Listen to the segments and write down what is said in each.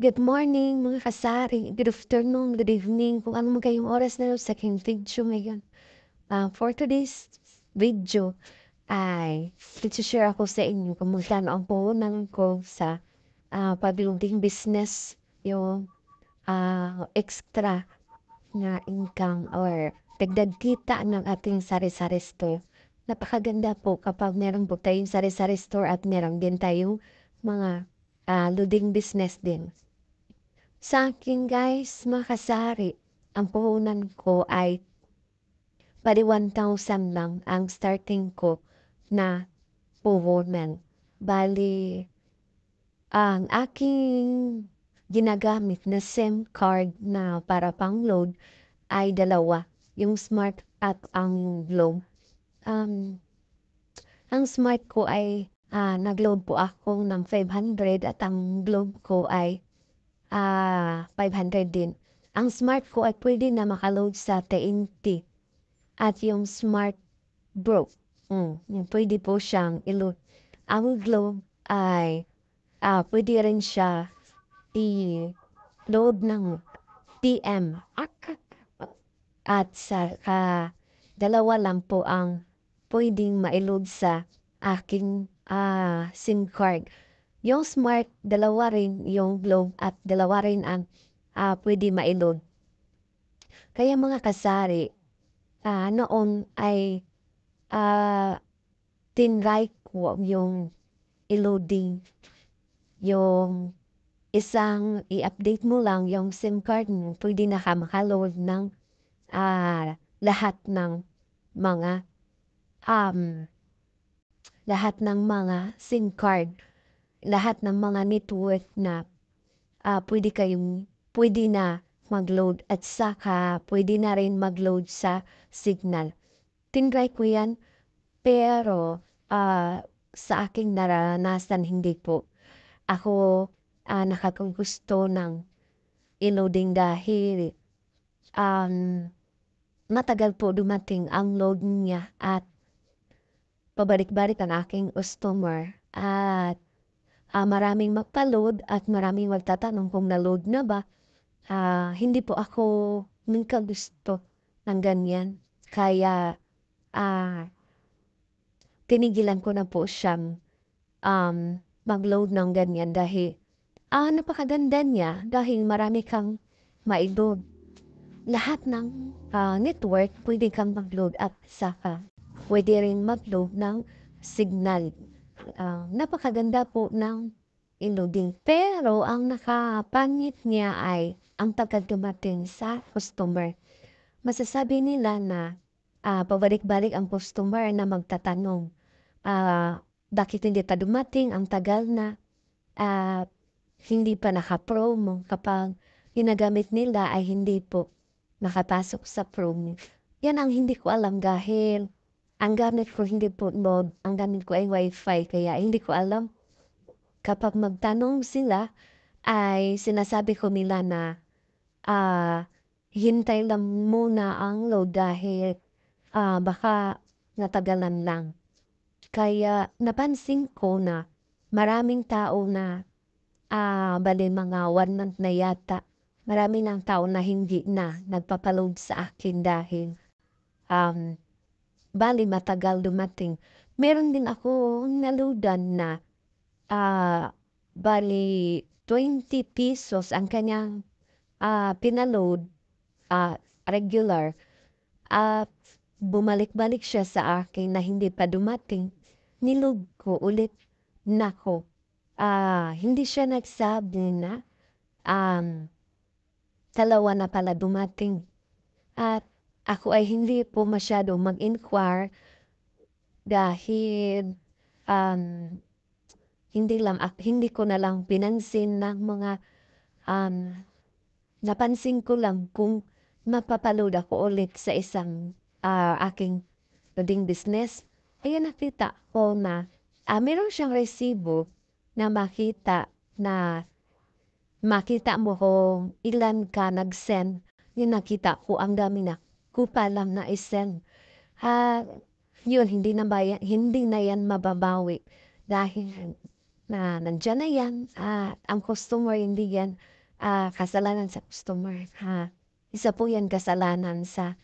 Good morning mga kasari, good afternoon, good evening, kung ano man kayong oras na sa aking video ngayon. For today's video ay share ako sa inyo kung magkano ang puhunan ko sa pag-building business, yung extra na income or dagdag kita ng ating sari-sari store. Napakaganda po kapag meron po tayong sari-sari store at meron din tayong mga loading business din. Sa akin guys, mga kasari, ang puhunan ko ay pari 1,000 lang ang starting ko na puhunan. Bali, ang aking ginagamit na SIM card na para pang load ay dalawa, yung Smart at ang Globe. Ang Smart ko ay nag-load po ako ng 500 at ang Globe ko ay 500 din. Ang Smart ko ay pwede na maka-load sa TNT at yung Smart Bro, yung pwede po siyang i-load. Ang Globe ay pwede rin siya i-load ng TM. At sa dalawa lang po ang pwedeng ma-load sa aking SIM card. Yung Smart, dalawa rin yung Globe at dalawa rin ang pwede ma-load. Kaya mga kasari, noon ay tinry ko yung i-loading, yung isang i-update mo lang yung SIM card mo, pwede na ka maka-load ng lahat ng mga SIM card, lahat ng mga network na pwede na mag-load at saka pwede na rin mag-load sa Signal. Tinry ko yan, pero sa aking naranasan hindi po. Ako nakakagusto ng i-loading dahil matagal po dumating ang load niya at pabalik-balik ang aking customer at maraming magpa-load at maraming magtatanong kung na-load na ba. Hindi po ako gusto ng ganyan. Kaya tinigilan ko na po siyang mag-load ng ganyan dahil napakaganda niya dahil marami kang ma-load. Lahat ng network pwede kang mag-load at saka pwede rin mag-load ng Signal. Napakaganda po ng i-loading. Pero ang nakapangit niya ay ang tagal dumating sa customer. Masasabi nila na pabalik-balik ang customer na magtatanong, bakit hindi pa dumating, ang tagal na, hindi pa naka-promo kapag ginagamit nila ay hindi po nakapasok sa promo. Yan ang hindi ko alam dahil ang gamit ko hindi po mode, ang gamit ko ay wifi kaya hindi ko alam. Kapag magtanong sila ay sinasabi ko nila na hintay lang muna ang load dahil baka natagalan lang. Kaya napansin ko na maraming tao na bali mga 1 month na yata, marami ng tao na hindi na nagpapaload sa akin dahil bali matagal dumating. Meron din ako naloadan na bali 20 pesos ang kanyang pinaload regular at bumalik-balik siya sa akin na hindi pa dumating. Niload ko ulit. Nako, hindi siya nagsabi na dalawa na pala dumating. At ako ay hindi po masyado mag-inquire dahil hindi ko na lang pinansin ng mga napansin ko lang kung mapapaload ako ulit sa isang aking loading business. Ayan, nakita ko na meron siyang resibo na makita mo kung ilan ka nag-send. Yung nakita ko ang dami na ko pa lang na i-send. Yun, hindi na yan mababawi dahil na nandyan na yan at ang customer hindi yan kasalanan sa customer, ha. Isa po yan kasalanan sa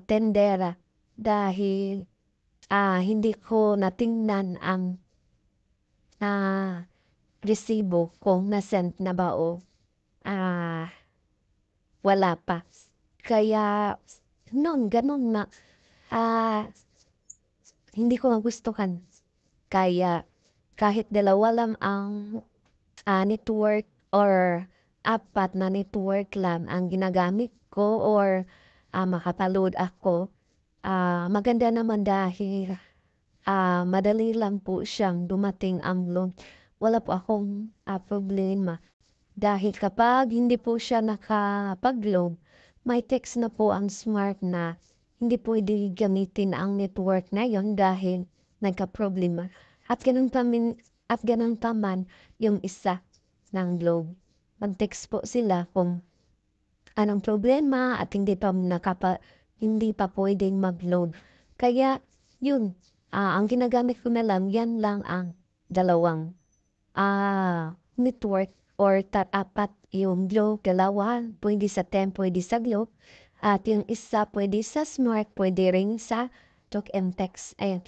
tendera dahil hindi ko natingnan ang resibo kung na-send na ba o wala pa. Kaya noon gano'n na hindi ko magustuhan. Kaya kahit dalawa lang ang network or apat na network lang ang ginagamit ko or makapaload ako, maganda naman dahil madali lang po siyang dumating ang load. Wala po akong problema. Dahil kapag hindi po siya nakapag-load, may text na po ang Smart na hindi pwede gamitin ang network na yon dahil nagka-problema. At ganun pa man yung isa ng Globe. Mag-text po sila kung anong problema at hindi pa pwedeng mag-load. Kaya yun, ang ginagamit ko na lang, yan lang ang dalawang network or apat yung Globe, dalawa, pwede sa TEM, pwede sa Globe. At yung isa, pwede sa Smart, pwede rin sa Talk and Text. Ayan,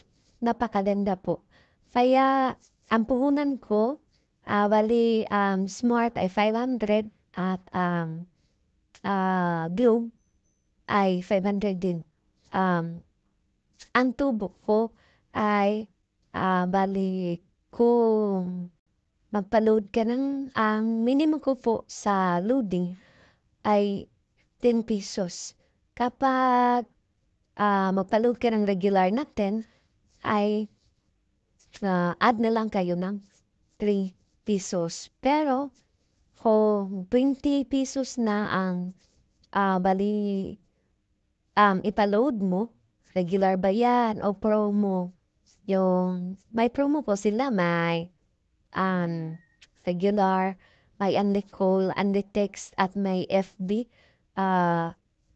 napakaganda po. Kaya, ang puhunan ko, bali, Smart ay 500 at Globe ay 500 din. Ang tubo ko ay bali kung magpa-load ka ng ang minimum ko po sa loading ay 10 pesos. Kapag magpa-load ka ng regular na 10 ay add na lang kayo ng 3 pesos. Pero kung 20 pesos na ang bali ipa-load mo, regular ba yan o promo? Yung may promo po sila, may regular, may unli call, unli text, at may FB.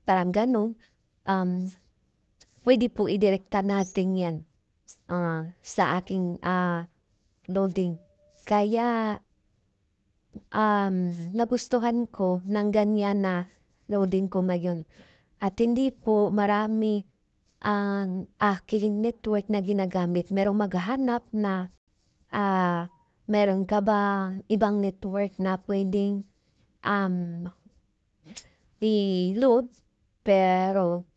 Parang ganun. Pwede po idirekta natin yan sa aking loading. Kaya nagustuhan ko ng ganyan na loading ko ngayon. At hindi po marami ang aking network na ginagamit. Merong maghahanap na meron ka ba ibang network na pwedeng i-load, pero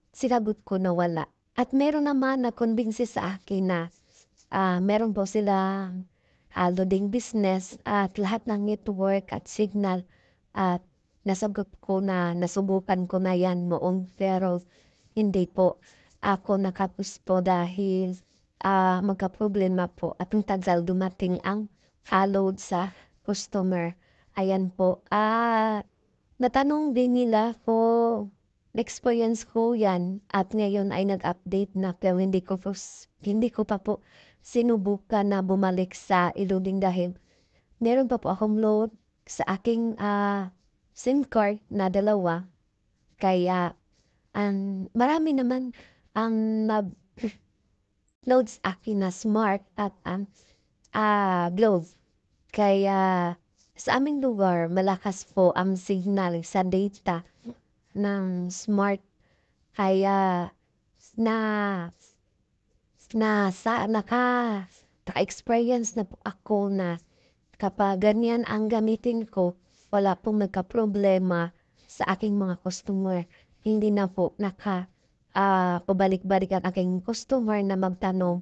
sinagot ko na wala. At meron naman na convince sa akin na meron po sila loading business at lahat ng network at signal at nasagot ko na nasubukan ko na yan noon, pero hindi po ako nakapos po dahil magka-problema po at ang tagal dumating ang load sa customer. Ayan po. Natanong din nila kung experience ko yan at ngayon ay nag-update na pero hindi ko pa po sinubukan na bumalik sa loading dahil meron pa po akong load sa aking SIM card na dalawa. Kaya marami naman ang load sa akin na Smart at Globe. Kaya sa aming lugar, malakas po ang signal sa data ng Smart. Kaya naka-experience na po ako na kapag ganyan ang gamitin ko, wala pong nagka-problema sa aking mga customer. Hindi na po pabalik-balik ang aking customer na magtanong,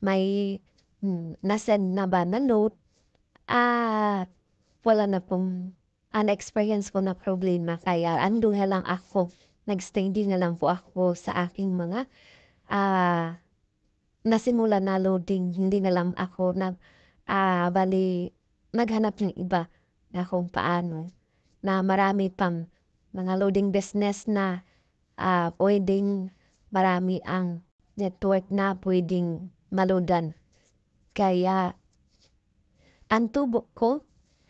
may na-send na ba na note? At wala na pong na-experience ko na problema. Kaya ando na lang ako, nag-stay din na lang po ako sa aking mga nasimula na loading. Hindi na lang ako bali naghanap ng iba na kung paano na marami pang mga loading business na pwedeng marami ang network na pwedeng maloadan. Kaya ang tubo ko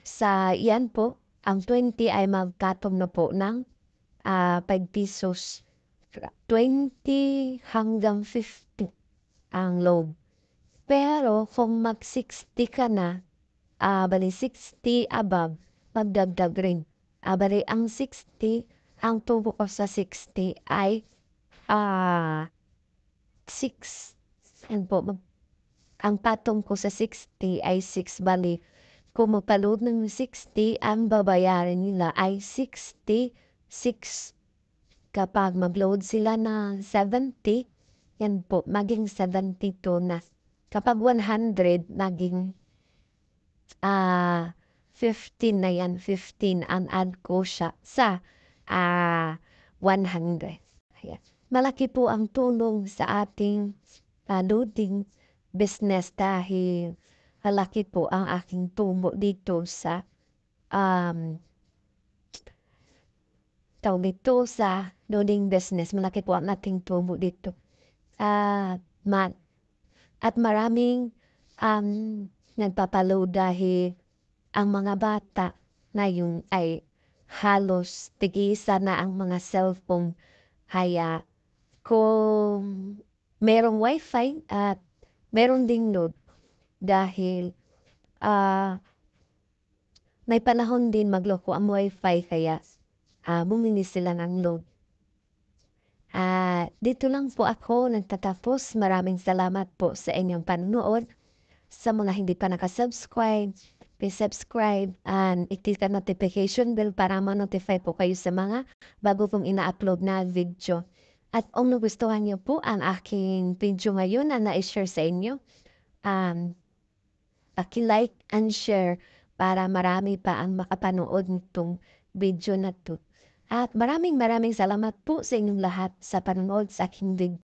sa yan po, ang 20 ay magkatong na po ng 5 pesos. 20 hanggang 50 ang load. Pero kung mag 60 ka na, bali 60 above, pagdagdag rin. Bali, ang 60, ang tubo ko sa 60 ay 6. Yan po, ang patong ko sa 60 ay 6. Bali, kung magpa-load ng 60, ang babayaran nila ay 66. Kapag mag-load sila ng 70, yan po, maging 72 na. Kapag 100, maging 15 na yan. 15 ang add ko siya sa 100. Ayan. Malaki po ang tulong sa ating loading business dahil malaki po ang aking tubo dito sa sa loading business. Malaki po ang ating tubo dito. At maraming nagpapaload dahil ang mga bata na yun ay halos tig-isa na ang mga cellphone. Kaya kung merong wifi at meron ding load dahil may panahon din magloko ang wifi kaya bumili sila ng load. Dito lang po ako nagtatapos. Maraming salamat po sa inyong panonood. Sa mga hindi pa nakasubscribe, please subscribe and i-click ang notification bell para ma-notify po kayo sa mga bago kong ina-upload na video. At kung nagustuhan niyo po ang aking video ngayon na na-share sa inyo, paki-like and share para marami pa ang makapanood nitong video na to. At maraming salamat po sa inyong lahat sa panonood sa aking video.